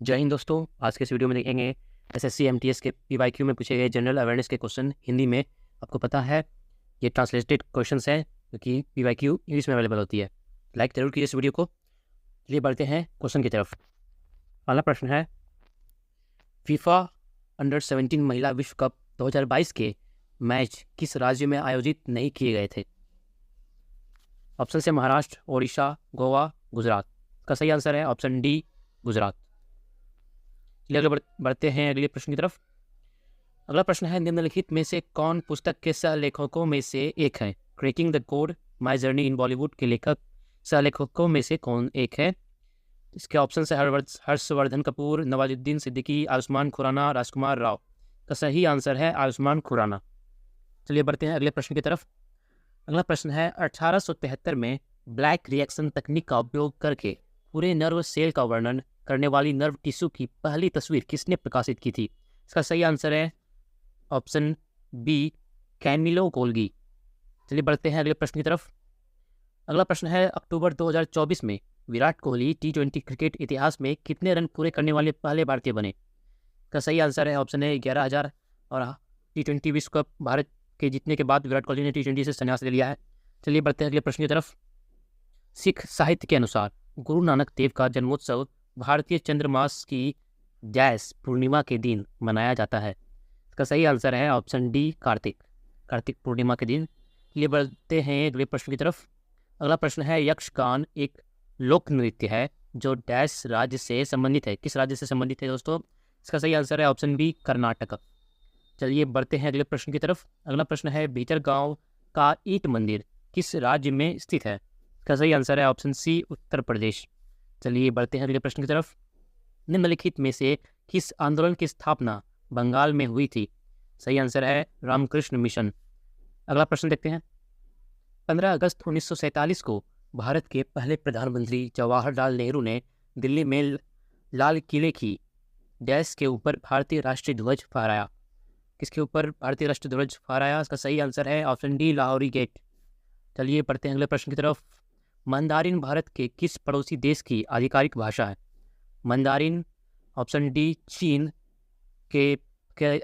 जय हिंद दोस्तों। आज के इस वीडियो में देखेंगे एसएससी एमटीएस के पीवाईक्यू में पूछे गए जनरल अवेयरनेस के क्वेश्चन हिंदी में। आपको पता है ये ट्रांसलेटेड क्वेश्चंस हैं क्योंकि पीवाईक्यू इंग्लिश में अवेलेबल होती है। लाइक जरूर कीजिए इस वीडियो को। चलिए बढ़ते हैं क्वेश्चन की तरफ। पहला प्रश्न है, फीफा अंडर-17 महिला विश्व कप 2022 के मैच किस राज्य में आयोजित नहीं किए गए थे? ऑप्शन से महाराष्ट्र, ओडिशा, गोवा, गुजरात। इसका सही आंसर है ऑप्शन डी, गुजरात। चलिए आगे बढ़ते हैं अगले प्रश्न की तरफ। अगला प्रश्न है, निम्नलिखित में से कौन पुस्तक के सह लेखकों में से एक है? Cracking the code, my journey in Bollywood के लेखक सह लेखकों में से कौन एक है? इसके ऑप्शन है हर्षवर्धन कपूर, नवाजुद्दीन सिद्दीकी, आयुष्मान खुराना, राजकुमार राव। का सही आंसर है आयुष्मान खुराना। चलिए बढ़ते हैं अगले प्रश्न की तरफ। अगला प्रश्न है, 1873 में ब्लैक रिएक्शन तकनीक का उपयोग करके पूरे नर्व सेल का वर्णन करने वाली नर्व टिश्यू की पहली तस्वीर किसने प्रकाशित की थी? इसका सही आंसर है ऑप्शन बी, कैमिलो गोल्गी। चलिए बढ़ते हैं अगले प्रश्न की तरफ। अगला प्रश्न है, अक्टूबर 2024 में विराट कोहली T20 क्रिकेट इतिहास में कितने रन पूरे करने वाले पहले भारतीय बने? का सही आंसर है ऑप्शन ए, 11,000। और T20 विश्व कप भारत के जीतने के बाद विराट कोहली ने T20 से संन्यास ले लिया है। चलिए बढ़ते हैं अगले प्रश्न की तरफ। सिख साहित्य के अनुसार गुरु नानक देव का जन्मोत्सव भारतीय चंद्रमास की डैश पूर्णिमा के दिन मनाया जाता है? इसका सही आंसर है ऑप्शन डी, कार्तिक पूर्णिमा के दिन। चलिए बढ़ते हैं अगले प्रश्न की तरफ। अगला प्रश्न है, यक्षगान एक लोक नृत्य है जो डैश राज्य से संबंधित है। किस राज्य से संबंधित है दोस्तों? इसका सही आंसर है ऑप्शन बी, कर्नाटक। चलिए बढ़ते हैं अगले प्रश्न की तरफ। अगला प्रश्न है, भीतर गांव का ईट मंदिर किस राज्य में स्थित है? इसका सही आंसर है ऑप्शन सी, उत्तर प्रदेश। चलिए बढ़ते हैं अगले प्रश्न की तरफ। निम्नलिखित में से किस आंदोलन की स्थापना बंगाल में हुई थी? सही आंसर है रामकृष्ण मिशन। अगला प्रश्न देखते हैं। 15 अगस्त 1947 को भारत के पहले प्रधानमंत्री जवाहरलाल नेहरू ने दिल्ली में लाल किले की डैश के ऊपर भारतीय राष्ट्रीय ध्वज फहराया। किसके ऊपर भारतीय राष्ट्रीय ध्वज फहराया? इसका सही आंसर है ऑप्शन डी, लाहौरी गेट। चलिए बढ़ते हैं अगले प्रश्न की तरफ। मंदारिन भारत के किस पड़ोसी देश की आधिकारिक भाषा है? मंदारिन ऑप्शन डी, चीन के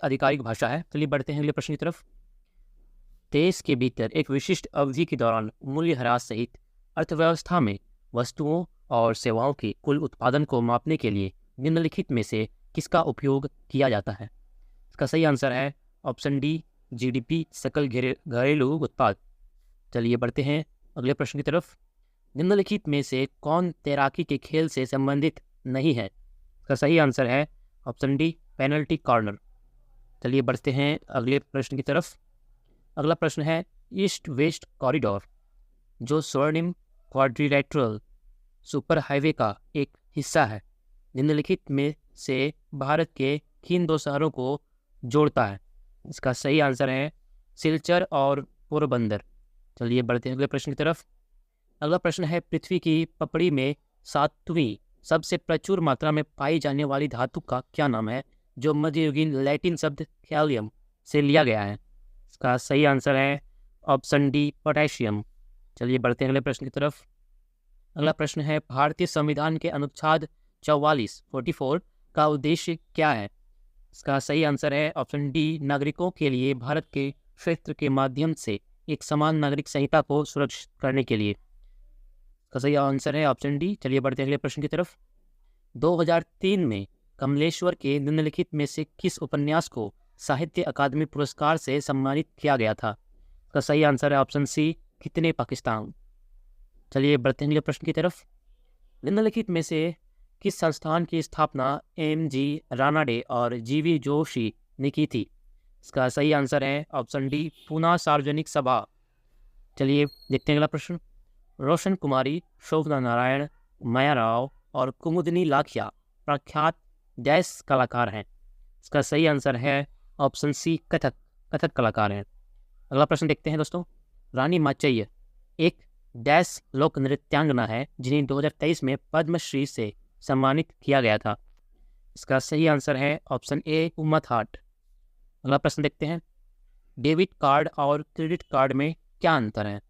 आधिकारिक भाषा है। चलिए बढ़ते हैं अगले प्रश्न की तरफ। देश के भीतर एक विशिष्ट अवधि के दौरान मूल्य ह्रास सहित अर्थव्यवस्था में वस्तुओं और सेवाओं के कुल उत्पादन को मापने के लिए निम्नलिखित में से किसका उपयोग किया जाता है? इसका सही आंसर है ऑप्शन डी, जीडीपी, सकल घरेलू उत्पाद। चलिए बढ़ते हैं अगले प्रश्न की तरफ। निम्नलिखित में से कौन तैराकी के खेल से संबंधित नहीं है? इसका सही आंसर है ऑप्शन डी, पेनल्टी कॉर्नर। चलिए बढ़ते हैं अगले प्रश्न की तरफ। अगला प्रश्न है, ईस्ट वेस्ट कॉरिडोर जो स्वर्णिम क्वाड्रिलेटरल सुपर हाईवे का एक हिस्सा है, निम्नलिखित में से भारत के किन दो शहरों को जोड़ता है? इसका सही आंसर है सिलचर और पोरबंदर। चलिए बढ़ते हैं अगले प्रश्न की तरफ। अगला प्रश्न है, पृथ्वी की पपड़ी में 7वीं सबसे प्रचुर मात्रा में पाई जाने वाली धातु का क्या नाम है जो मध्ययुगीन लैटिन शब्द कैलियम से लिया गया है? इसका सही आंसर है ऑप्शन डी, पोटेशियम। चलिए बढ़ते हैं अगले प्रश्न की तरफ। अगला प्रश्न है, भारतीय संविधान के अनुच्छेद 44 का उद्देश्य क्या है? इसका सही आंसर है ऑप्शन डी, नागरिकों के लिए भारत के क्षेत्र के माध्यम से एक समान नागरिक संहिता को सुरक्षित करने के लिए। का सही आंसर है ऑप्शन डी। चलिए बढ़ते हैं अगले प्रश्न की तरफ। 2003 में कमलेश्वर के निम्नलिखित में से किस उपन्यास को साहित्य अकादमी पुरस्कार से सम्मानित किया गया था? का सही आंसर है ऑप्शन सी, कितने पाकिस्तान। चलिए बढ़ते हैं अगले प्रश्न की तरफ। निम्नलिखित में से किस संस्थान की स्थापना MG रानाडे और GV जोशी ने की थी? इसका सही आंसर है ऑप्शन डी, पूना सार्वजनिक सभा। चलिए देखते हैं अगला प्रश्न। रोशन कुमारी, शोभना नारायण, माया राव और कुमुदनी लाखिया प्रख्यात डैश कलाकार हैं? इसका सही आंसर है ऑप्शन सी, कथक कलाकार हैं। अगला प्रश्न देखते हैं दोस्तों। रानी माचय्य एक डैश लोक नृत्यांगना है जिन्हें 2023 में पद्मश्री से सम्मानित किया गया था? इसका सही आंसर है ऑप्शन ए, उमा थाट। अगला प्रश्न देखते हैं। डेबिट कार्ड और क्रेडिट कार्ड में क्या अंतर है?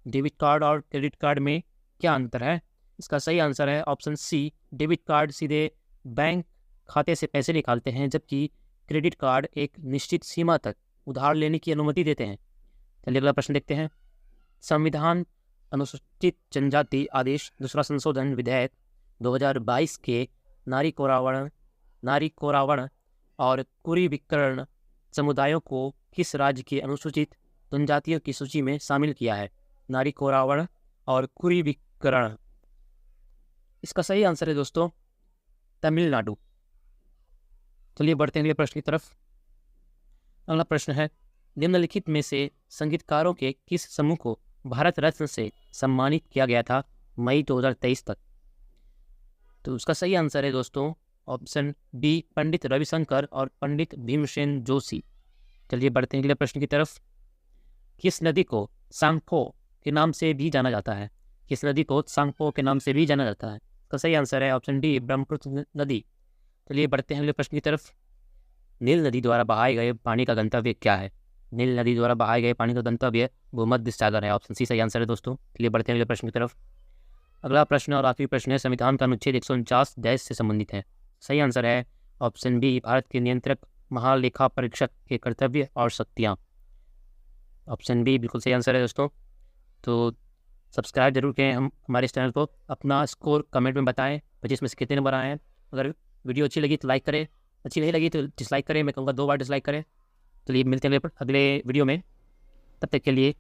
डेबिट कार्ड और क्रेडिट कार्ड में क्या अंतर है? इसका सही आंसर है ऑप्शन सी, डेबिट कार्ड सीधे बैंक खाते से पैसे निकालते हैं, जबकि क्रेडिट कार्ड एक निश्चित सीमा तक उधार लेने की अनुमति देते हैं। चलिए अगला प्रश्न देखते हैं। संविधान अनुसूचित जनजाति आदेश दूसरा संशोधन विधेयक 2022 के नारी कोरावण और कुरीविकर्ण समुदायों को किस राज्य की अनुसूचित जनजातियों की सूची में शामिल किया है? नारी कोरावण और कुरीविकर्ण। इसका सही आंसर है दोस्तों तमिलनाडु। चलिए बढ़ते हैं अगले प्रश्न की तरफ। अगला प्रश्न है, निम्नलिखित में से संगीतकारों के किस समूह को भारत रत्न से सम्मानित किया गया था मई 2023 तक? तो उसका सही आंसर है दोस्तों ऑप्शन बी, पंडित रविशंकर और पंडित भीमसेन जोशी। चलिए बढ़ते हैं अगले प्रश्न की तरफ। किस नदी को सांगपो के नाम से भी जाना जाता है? किस नदी को सांगपो के नाम से भी जाना जाता है? इसका सही आंसर है ऑप्शन डी, ब्रह्मपुत्र नदी। चलिए बढ़ते हैं अगले प्रश्न की तरफ। नील नदी द्वारा बहाए गए पानी का गंतव्य क्या है? नील नदी द्वारा बहाए गए पानी का गंतव्य भूमध्य सागर है। ऑप्शन सी सही आंसर है दोस्तों। चलिए बढ़ते हैं अगले प्रश्न की तरफ। अगला प्रश्न और आखिरी प्रश्न है, संविधान का अनुच्छेद 149 देश से संबंधित है। सही आंसर है ऑप्शन बी, भारत के नियंत्रक महालेखा परीक्षक के कर्तव्य और शक्तियाँ। ऑप्शन बी बिल्कुल सही आंसर है दोस्तों। तो सब्सक्राइब जरूर करें हमारे इस चैनल को। अपना स्कोर कमेंट में बताएं 25 में से कितने नंबर आए हैं। अगर वीडियो अच्छी लगी तो लाइक करें, अच्छी नहीं लगी तो डिसलाइक करें। मैं कहूँगा 2 बार डिसलाइक करें। चलिए मिलते हैं अगले वीडियो में, तब तक के लिए